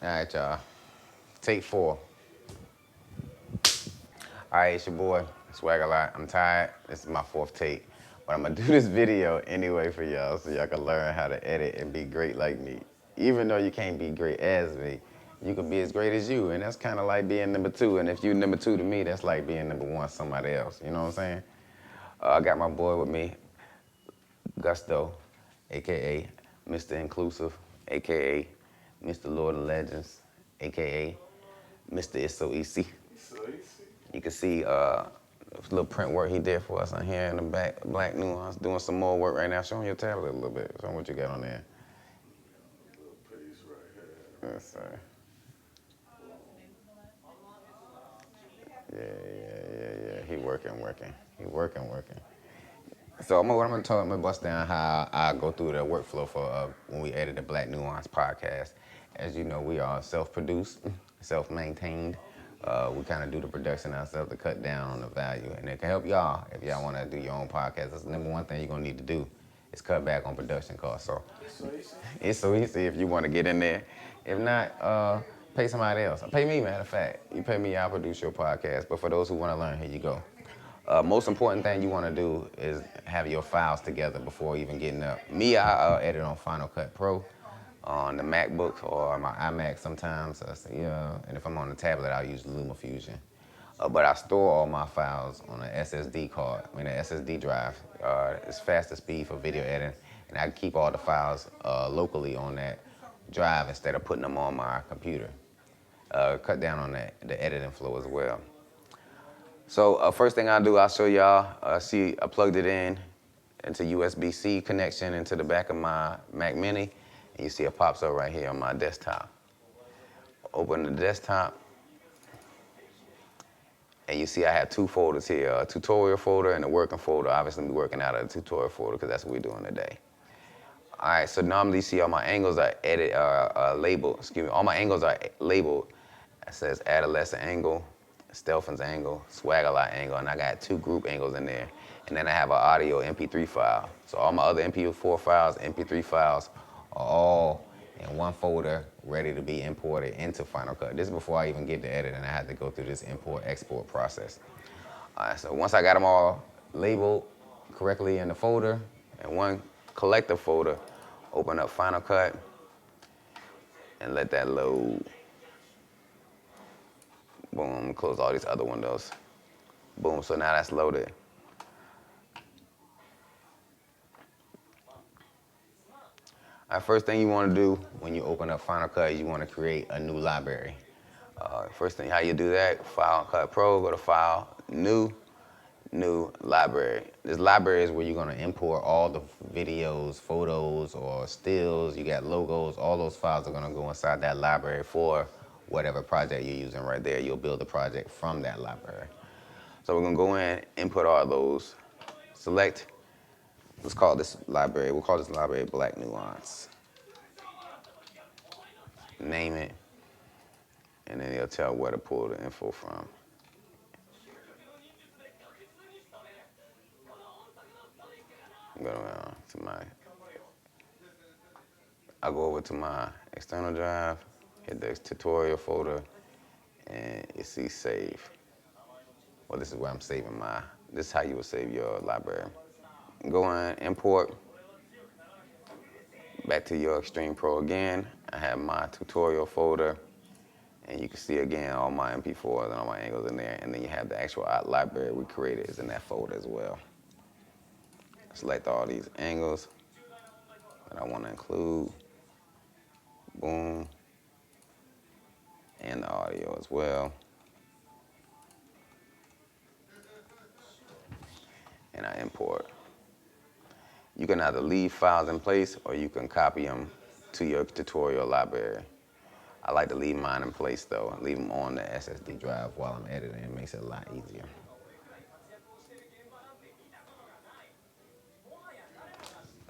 All right, y'all. Take 4. All right, it's your boy, Swag a Lot. I'm tired. This is my 4th take. But I'm going to do this video anyway for y'all so y'all can learn how to edit and be great like me. Even though you can't be great as me, you can be as great as you. And that's kind of like being number 2. And if you number 2 to me, that's like being number 1 somebody else. You know what I'm saying? I got my boy with me, Gusto, a.k.a. Mr. Inclusive, a.k.a. Mr. Lord of Legends, a.k.a. Mr. It's So Easy. You can see little print work he did for us on here in the back, Black New-Aunce, doing some more work right now. Show him your tablet a little bit. Show him what you got on there. Little piece right here. Yes, sir. Yeah. He working. So I'm gonna bust down how I go through the workflow for when we edit the Black Nuance podcast. As you know, we are self-produced, self-maintained. We kind of do the production ourselves to cut down on the value, and it can help y'all if y'all want to do your own podcast. That's the number one thing you're gonna need to do is cut back on production costs. So it's so easy if you want to get in there. If not, pay somebody else. Pay me, matter of fact. You pay me, I'll produce your podcast. But for those who want to learn, here you go. Most important thing you want to do is have your files together before even getting up. Me, I edit on Final Cut Pro on the MacBook or my iMac sometimes. And if I'm on the tablet, I'll use LumaFusion. But I store all my files on an SSD card, an SSD drive. It's faster speed for video editing, and I keep all the files locally on that drive instead of putting them on my computer. Cut down on the editing flow as well. So first thing I'll do, I'll show y'all, see I plugged it in into USB-C connection into the back of my Mac Mini, and you see it pops up right here on my desktop. Open the desktop, and you see I have 2 folders here, a tutorial folder and a working folder. Obviously, I'm working out of the tutorial folder because that's what we're doing today. All right, so normally you see all my angles are labeled. All my angles are labeled. It says adolescent angle, Stelfon's angle, Swag a Lot angle, and I got 2 group angles in there. And then I have an audio MP3 file. So all my other MP4 files, MP3 files are all in one folder ready to be imported into Final Cut. This is before I even get to edit, and I had to go through this import-export process. All right, so once I got them all labeled correctly in the folder, in one collective folder, open up Final Cut and let that load. Boom, close all these other windows. Boom, so now that's loaded. All right, first thing you want to do when you open up Final Cut is you want to create a new library. First thing, how you do that, Final Cut Pro, go to File, New Library. This library is where you're going to import all the videos, photos, or stills. You got logos. All those files are going to go inside that library for whatever project you're using right there. You'll build a project from that library. So we're going to go in, input all those, select, let's call this library, we'll call this library Black Nuance. Name it, and then it'll tell where to pull the info from. I'll go over to my external drive, hit the tutorial folder, and you see save. Well, this is where I'm saving this is how you would save your library. Go in, import, back to your Extreme Pro again. I have my tutorial folder, and you can see again all my MP4s and all my angles in there, and then you have the actual library we created is in that folder as well. Select all these angles that I want to include. Boom. And the audio as well. And I import. You can either leave files in place or you can copy them to your tutorial library. I like to leave mine in place though. Leave them on the SSD drive while I'm editing. It makes it a lot easier.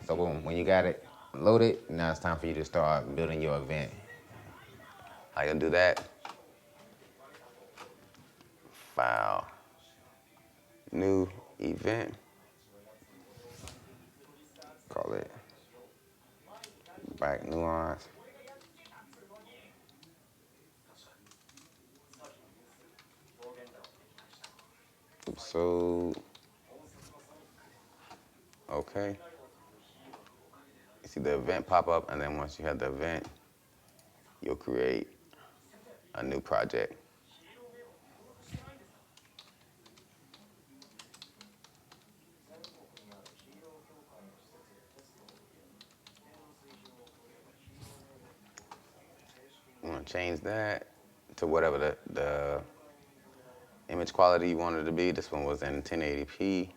So boom, when you got it loaded, now it's time for you to start building your event. How you do that? File, new event. Call it Black Nuance. episode. Okay. You see the event pop up, and then once you have the event, you'll create a new project. You want to change that to whatever the image quality you wanted it to be. This one was in 1080p.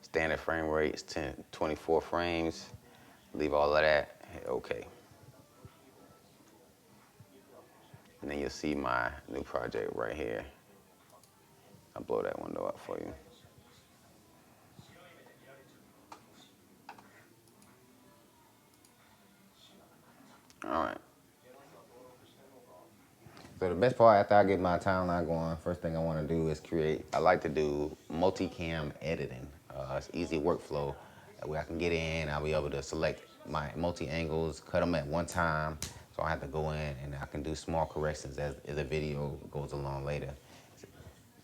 Standard frame rate is 24 frames. Leave all of that. Hit OK. And then you'll see my new project right here. I'll blow that window up for you. All right. So the best part after I get my timeline going, first thing I want to do is I like to do multicam editing. It's easy workflow. That way I can get in, I'll be able to select my multi-angles, cut them at one time. So I have to go in and I can do small corrections as the video goes along later.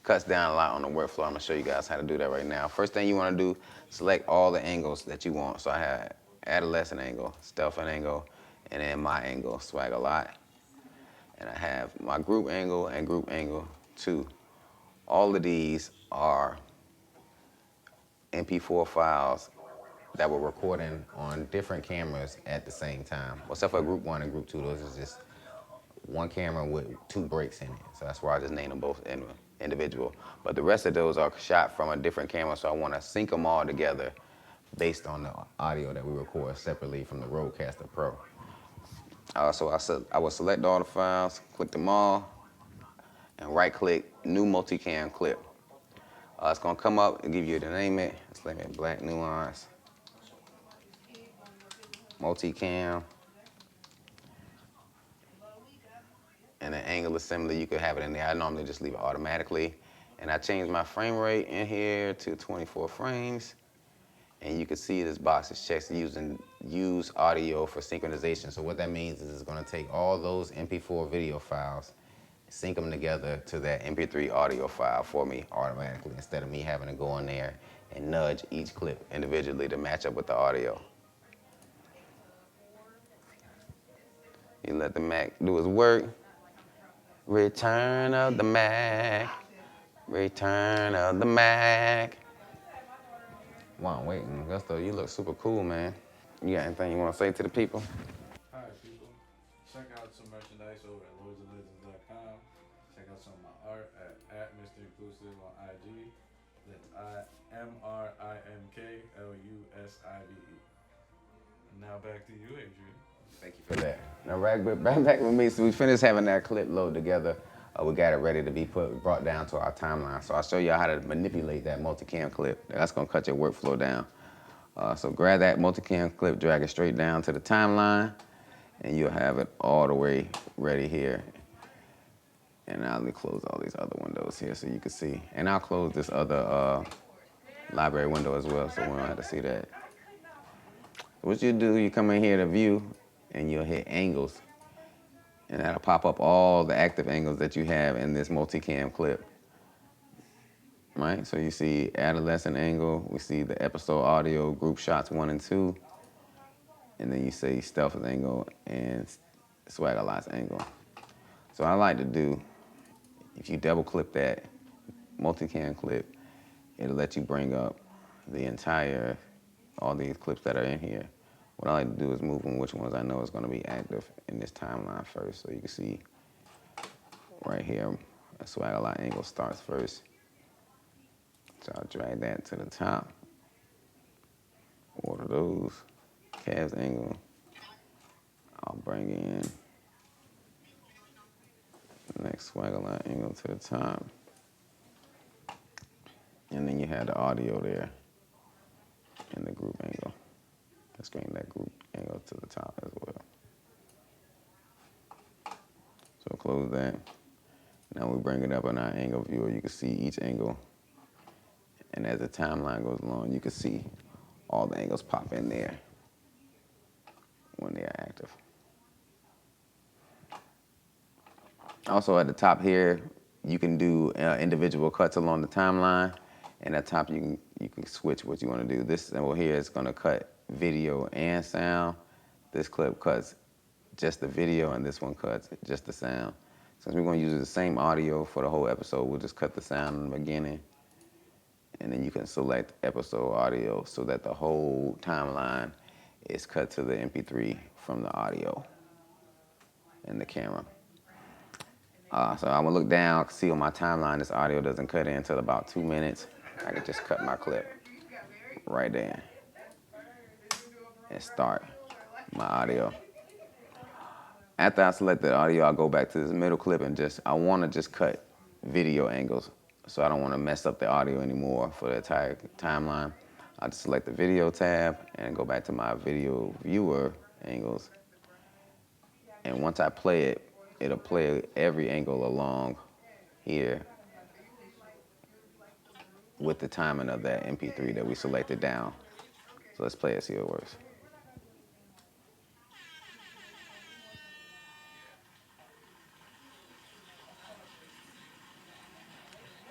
Cuts down a lot on the workflow. I'm gonna show you guys how to do that right now. First thing you wanna do, select all the angles that you want. So I have adolescent angle, stealth angle, and then my angle, swag a lot. And I have my group angle and group angle 2. All of these are MP4 files that were recording on different cameras at the same time. Except for group 1 and group 2, those is just one camera with 2 breaks in it. So that's why I just named them both individual. But the rest of those are shot from a different camera, so I want to sync them all together based on the audio that we record separately from the Rodecaster Pro. So I will select all the files, click them all, and right-click New Multicam Clip. It's going to come up and give you to name it. Let's name it Black New-Aunce Multicam. And an angle assembly, you could have it in there. I normally just leave it automatically. And I changed my frame rate in here to 24 frames. And you can see this box is checked using use audio for synchronization. So what that means is it's going to take all those MP4 video files, sync them together to that MP3 audio file for me automatically, instead of me having to go in there and nudge each clip individually to match up with the audio. You let the Mac do its work. Return of the Mac. Return of the Mac. Wow, I'm waiting. Gusto, you look super cool, man. You got anything you want to say to the people? Hi, people. Check out some merchandise over at lordsandlegends.com. Check out some of my art at Mr. Inclusive on IG. That's MRIMKLUSIVE. Now back to you, Adrian. Thank you for that. Now, back with me. So we finished having that clip load together. We got it ready to be brought down to our timeline. So I'll show you how to manipulate that multicam clip. That's gonna cut your workflow down. So grab that multicam clip, drag it straight down to the timeline, and you'll have it all the way ready here. And I'll close all these other windows here so you can see. And I'll close this other library window as well, so we don't have to see that. What you do, you come in here to view, and you'll hit angles. And that'll pop up all the active angles that you have in this multicam clip. Right? So you see adolescent angle, we see the episode audio, group shots 1 and 2, and then you see stealth angle and swag a lot's angle. So I like to do, if you double clip that multicam clip, it'll let you bring up all these clips that are in here. What I like to do is move them which ones I know is going to be active in this timeline first. So you can see right here, a swag a lot angle starts first. So I'll drag that to the top. Order those. Cavs angle. I'll bring in the next swag a lot angle to the top. And then you have the audio there and the group angle. Let's bring that group angle to the top as well. So close that. Now we bring it up on our angle viewer. You can see each angle. And as the timeline goes along, you can see all the angles pop in there when they are active. Also at the top here, you can do individual cuts along the timeline. And at top you can switch what you want to do. This symbol here is going to cut video and sound. This clip cuts just the video, and this one cuts just the sound. Since we're going to use the same audio for the whole episode, we'll just cut the sound in the beginning, and then you can select episode audio so that the whole timeline is cut to the MP3 from the audio and the camera. So I'm gonna look down, see on my timeline this audio doesn't cut in until about 2 minutes. I can just cut my clip right there and start my audio. After I select the audio, I'll go back to this middle clip and I want to just cut video angles. So I don't want to mess up the audio anymore for the entire timeline. I'll just select the video tab and go back to my video viewer angles. And once I play it, it'll play every angle along here with the timing of that MP3 that we selected down. So let's play it, see how it works.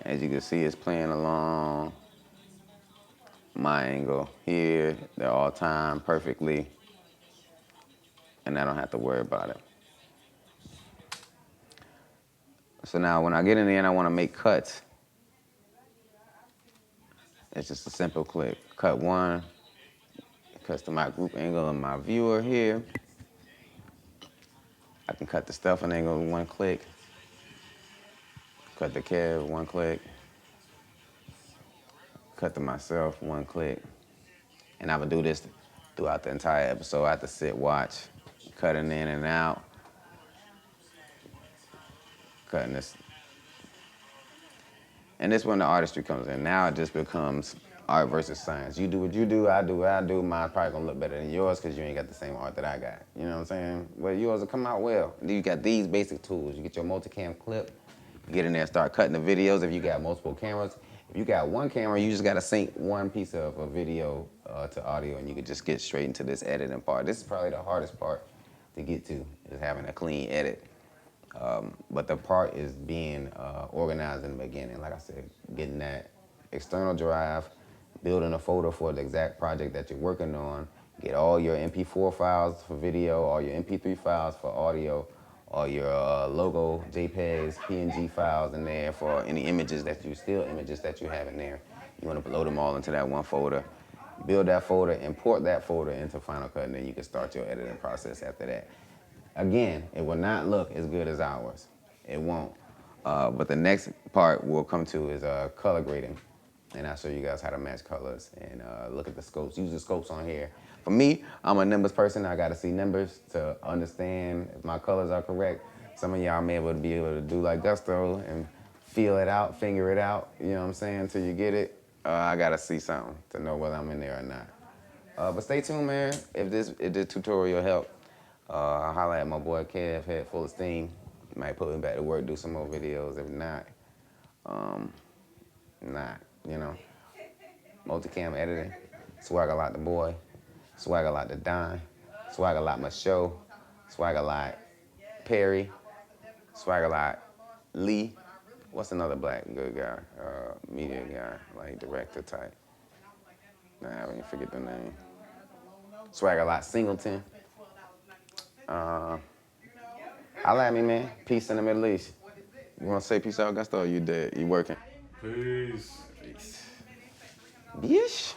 As you can see, it's playing along my angle here. They're all timed perfectly, and I don't have to worry about it. So now when I get in there and I want to make cuts, it's just a simple click. Cut one, cuts to my group angle and my viewer here. I can cut the stuffing angle with one click. Cut the Kev, one click. Cut to myself, one click. And I would do this throughout the entire episode. I have to sit, watch, cutting in and out, cutting this. And this is when the artistry comes in. Now it just becomes art versus science. You do what you do, I do what I do. Mine's probably gonna look better than yours because you ain't got the same art that I got. You know what I'm saying? But yours will come out well. You got these basic tools. You get your multicam clip, you get in there and start cutting the videos if you got multiple cameras. If you got one camera, you just gotta sync one piece of a video to audio, and you can just get straight into this editing part. This is probably the hardest part to get to, is having a clean edit. But the part is being organized in the beginning. Like I said, getting that external drive, building a folder for the exact project that you're working on, get all your MP4 files for video, all your MP3 files for audio, all your logo, JPEGs, PNG files in there for any images that still images that you have in there. You want to load them all into that one folder. Build that folder, import that folder into Final Cut, and then you can start your editing process after that. Again, it will not look as good as ours. It won't. But the next part we'll come to is color grading. And I'll show you guys how to match colors and look at the scopes. Use the scopes on here. For me, I'm a numbers person. I got to see numbers to understand if my colors are correct. Some of y'all may be able to do like Gusto and feel it out, finger it out, you know what I'm saying, until you get it. I got to see something to know whether I'm in there or not. But stay tuned, man. If this tutorial helped, I'll holler at my boy Kev, Head Full of Steam. Might put him back to work, do some more videos. If not, you know. Multicam editing. Swag a lot the boy. Swag a lot the Don. Swag a lot my show. Swag a lot Perry. Swag a lot Lee. What's another black good guy? Media guy, like director type. Nah, I didn't forget the name. Swag a lot Singleton. Holla at me, man. Peace in the Middle East. You want to say peace out, Gusto, or you dead? You working? Peace. Bish.